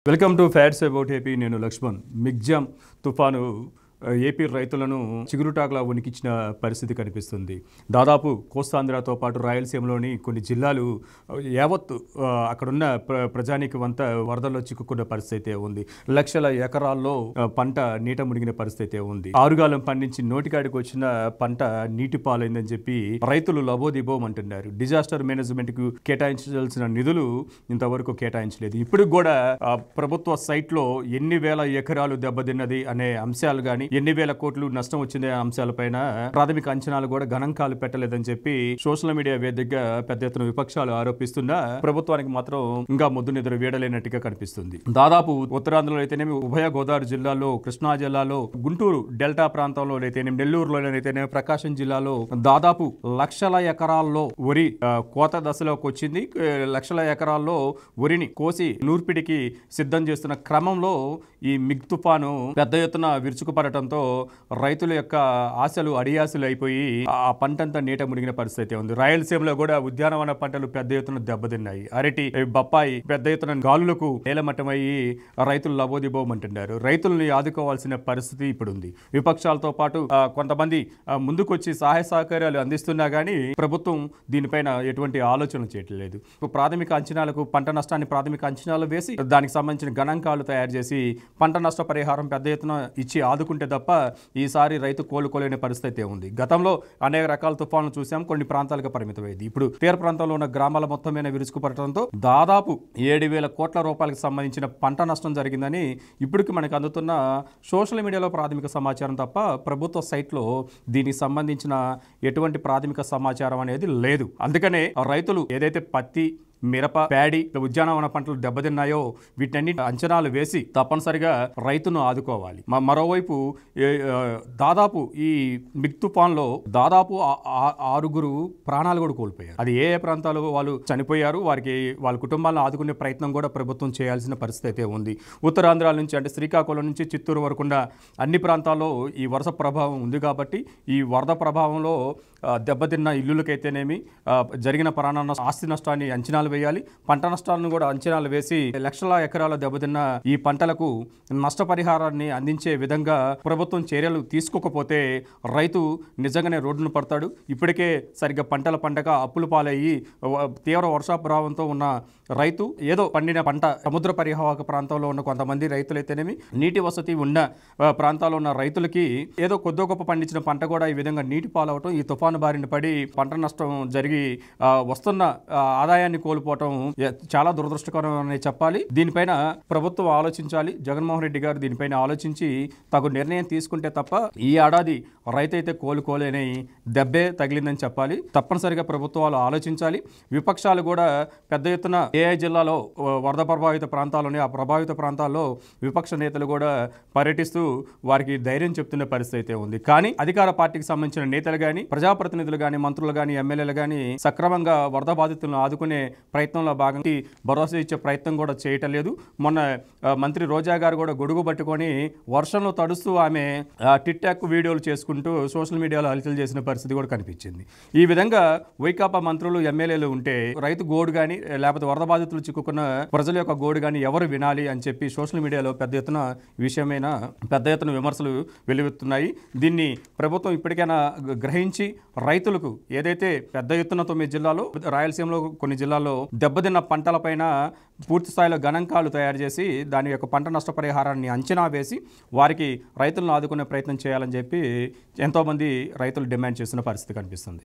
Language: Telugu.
Welcome to fats about AP. నేను లక్ష్మణ్. మిగ్జామ్ తుఫాను ఏపీ రైతులను చిగురుటాకులా వణికించిన పరిస్థితి కనిపిస్తుంది. దాదాపు కోస్తాంధ్రతో పాటు రాయలసీమలోని కొన్ని జిల్లాలు యావత్తు అక్కడున్న ప్రజానీకమంతా వరదల్లో చిక్కుకున్న పరిస్థితి ఉంది. లక్షల ఎకరాల్లో పంట నీట మునిగిన పరిస్థితి ఉంది. ఆరుగాలం పండించి నోటికాడికి వచ్చిన పంట నీటి పాలైందని చెప్పి రైతులు లబోదిబోమంటున్నారు. డిజాస్టర్ మేనేజ్మెంట్ కు కేటాయించాల్సిన నిధులు ఇంతవరకు కేటాయించలేదు. ఇప్పుడు కూడా ప్రభుత్వ సైట్ లో ఎన్ని వేల ఎకరాలు దెబ్బతిన్నది అనే అంశాలు గాని, ఎన్ని వేల కోట్లు నష్టం వచ్చింది అంశాలపైన ప్రాథమిక అంచనాలు కూడా గణాంకాలు పెట్టలేదని చెప్పి సోషల్ మీడియా వేదికగా పెద్ద ఎత్తున విపక్షాలు ఆరోపిస్తున్నా ప్రభుత్వానికి మాత్రం ఇంకా ముద్దు నిద్ర వీడలేనట్టుగా కనిపిస్తుంది. దాదాపు ఉత్తరాంధ్రలో అయితేనేమి, ఉభయ గోదావరి జిల్లాలో, కృష్ణా జిల్లాలో, గుంటూరు డెల్టా ప్రాంతంలో అయితేనేమి, నెల్లూరులోనైతేనేమి, ప్రకాశం జిల్లాలో దాదాపు లక్షల ఎకరాల్లో వరి కోత దశలోకి వచ్చింది. లక్షల ఎకరాల్లో వరిని కోసి నూర్పిడికి సిద్ధం చేస్తున్న క్రమంలో ఈ మిగ్ తుఫాను పెద్ద ఎత్తున విరుచుకుపడటంతో రైతుల యొక్క ఆశలు అడియాశలు అయిపోయి ఆ పంటంతా నీట మునిగిన పరిస్థితి ఉంది. రాయలసీమలో కూడా ఉద్యానవన పంటలు పెద్ద ఎత్తున దెబ్బతిన్నాయి. అరటి, బొప్పాయి పెద్ద ఎత్తున గాలులకు నేలమట్టమయ్యి రైతులు లబోదిబోమంటున్నారు. రైతుల్ని ఆదుకోవాల్సిన పరిస్థితి ఇప్పుడు ఉంది. విపక్షాలతో పాటు కొంతమంది ముందుకొచ్చి సహాయ సహకారాలు అందిస్తున్నా గానీ ప్రభుత్వం దీనిపైన ఎటువంటి ఆలోచన చేయట్లేదు. ప్రాథమిక అంచనాలకు, పంట నష్టాన్ని ప్రాథమిక అంచనాలు వేసి దానికి సంబంధించిన గణాంకాలు తయారు చేసి పంట నష్ట పరిహారం పెద్ద ఎత్తున ఇచ్చి ఆదుకుంటే తప్ప ఈసారి రైతు కోలుకోలేని పరిస్థితి ఉంది. గతంలో అనేక రకాల తుఫాన్లు చూసాం, కొన్ని ప్రాంతాలకు పరిమితమైంది. ఇప్పుడు తీర ప్రాంతంలో ఉన్న గ్రామాల మొత్తం మీద విరుచుకుపడటంతో దాదాపు 7,000 కోట్ల రూపాయలకు సంబంధించిన పంట నష్టం జరిగిందని ఇప్పటికి మనకు అందుతున్న సోషల్ మీడియాలో ప్రాథమిక సమాచారం తప్ప ప్రభుత్వ సైట్లో దీనికి సంబంధించిన ఎటువంటి ప్రాథమిక సమాచారం అనేది లేదు. అందుకనే రైతులు ఏదైతే పత్తి, మిరప, ప్యాడీ, ఉద్యానవన పంటలు దెబ్బతిన్నాయో వీటన్ని అంచనాలు వేసి తప్పనిసరిగా రైతును ఆదుకోవాలి. మరోవైపు దాదాపు ఈ మిగ్ తుఫాన్లో దాదాపు 6 ప్రాణాలు కూడా కోల్పోయారు. అది ఏ ప్రాంతాలు వాళ్ళు చనిపోయారు, వారికి వాళ్ళ కుటుంబాలను ఆదుకునే ప్రయత్నం కూడా ప్రభుత్వం చేయాల్సిన పరిస్థితి ఉంది. ఉత్తరాంధ్ర నుంచి అంటే శ్రీకాకుళం నుంచి చిత్తూరు వరకు అన్ని ప్రాంతాల్లో ఈ వరుస ప్రభావం ఉంది కాబట్టి ఈ వరద ప్రభావంలో దెబ్బతిన్న ఇల్లులకైతేనేమి, జరిగిన ప్రాణ ఆస్తి నష్టాన్ని అంచనాలు వేయాలి. పంట నష్టాలను కూడా అంచనాలు వేసి లక్షల ఎకరాల దెబ్బతిన్న ఈ పంటలకు నష్టపరిహారాన్ని అందించే విధంగా ప్రభుత్వం చర్యలు తీసుకోకపోతే రైతు నిజంగానే రోడ్డును పడతాడు. ఇప్పటికే సరిగ్గా పంటల పండగ అప్పులు పాలయ్యి తీవ్ర వర్షాప్రభావంతో ఉన్న రైతు ఏదో పండిన పంట, సముద్ర పరివాహక ప్రాంతంలో ఉన్న కొంతమంది రైతులైతేనేమి, నీటి వసతి ఉన్న ప్రాంతాల్లో ఉన్న రైతులకి ఏదో కొద్దో గొప్ప పండించిన పంట కూడా ఈ విధంగా నీటి పాలవటం, ఈ తుఫాను బారిన పడి పంట నష్టం జరిగి వస్తున్న ఆదాయాన్ని కోల్పోవటం చాలా దురదృష్టకరం అని చెప్పాలి. దీనిపైన ప్రభుత్వం ఆలోచించాలి. జగన్మోహన్ రెడ్డి గారు దీనిపైన ఆలోచించి తగు నిర్ణయం తీసుకుంటే తప్ప ఈ ఏడాది రైతు అయితే కోలుకోలేని దెబ్బే తగిలిందని చెప్పాలి. తప్పనిసరిగా ప్రభుత్వాలు ఆలోచించాలి. విపక్షాలు కూడా పెద్ద ఎత్తున ఏ జిల్లాలో వరద ప్రభావిత ప్రాంతాలని, ఆ ప్రభావిత ప్రాంతాల్లో విపక్ష నేతలు కూడా పర్యటిస్తూ వారికి ధైర్యం చెప్తున్న పరిస్థితి ఉంది. కానీ అధికార పార్టీకి సంబంధించిన నేతలు కానీ, ప్రజాప్రతినిధులు కానీ, మంత్రులు కానీ, ఎమ్మెల్యేలు కానీ సక్రమంగా వరద బాధితులను ఆదుకునే ప్రయత్నంలో భాగంగా భరోసా ఇచ్చే ప్రయత్నం కూడా చేయటం లేదు. మొన్న మంత్రి రోజా గారు కూడా గొడుగు పట్టుకొని వర్షంలో తడుస్తూ ఆమె టిక్ టాక్ వీడియోలు చేసుకుంటూ సోషల్ మీడియాలో హల్చల్ చేసిన పరిస్థితి కూడా కనిపించింది. ఈ విధంగా వైకాపా మంత్రులు, ఎమ్మెల్యేలు ఉంటే రైతు గోడు కానీ, లేకపోతే వరద బాధితులు చిక్కుకున్న ప్రజల యొక్క గోడు కానీ ఎవరు వినాలి అని చెప్పి సోషల్ మీడియాలో పెద్ద ఎత్తున విషయమైన పెద్ద ఎత్తున విమర్శలు వెలువెత్తున్నాయి. దీన్ని ప్రభుత్వం ఇప్పటికైనా గ్రహించి రైతులకు ఏదైతే పెద్ద ఎత్తున 9 జిల్లాలో, రాయలసీమలో కొన్ని జిల్లాల్లో దెబ్బతిన్న పంటలపైన పూర్తి స్థాయిలో గణాంకాలు తయారు చేసి దాని యొక్క పంట నష్టపరిహారాన్ని అంచనా వేసి వారికి రైతులను ఆదుకునే ప్రయత్నం చేయాలని చెప్పి ఎంతోమంది రైతులు డిమాండ్ చేస్తున్న పరిస్థితి కనిపిస్తుంది.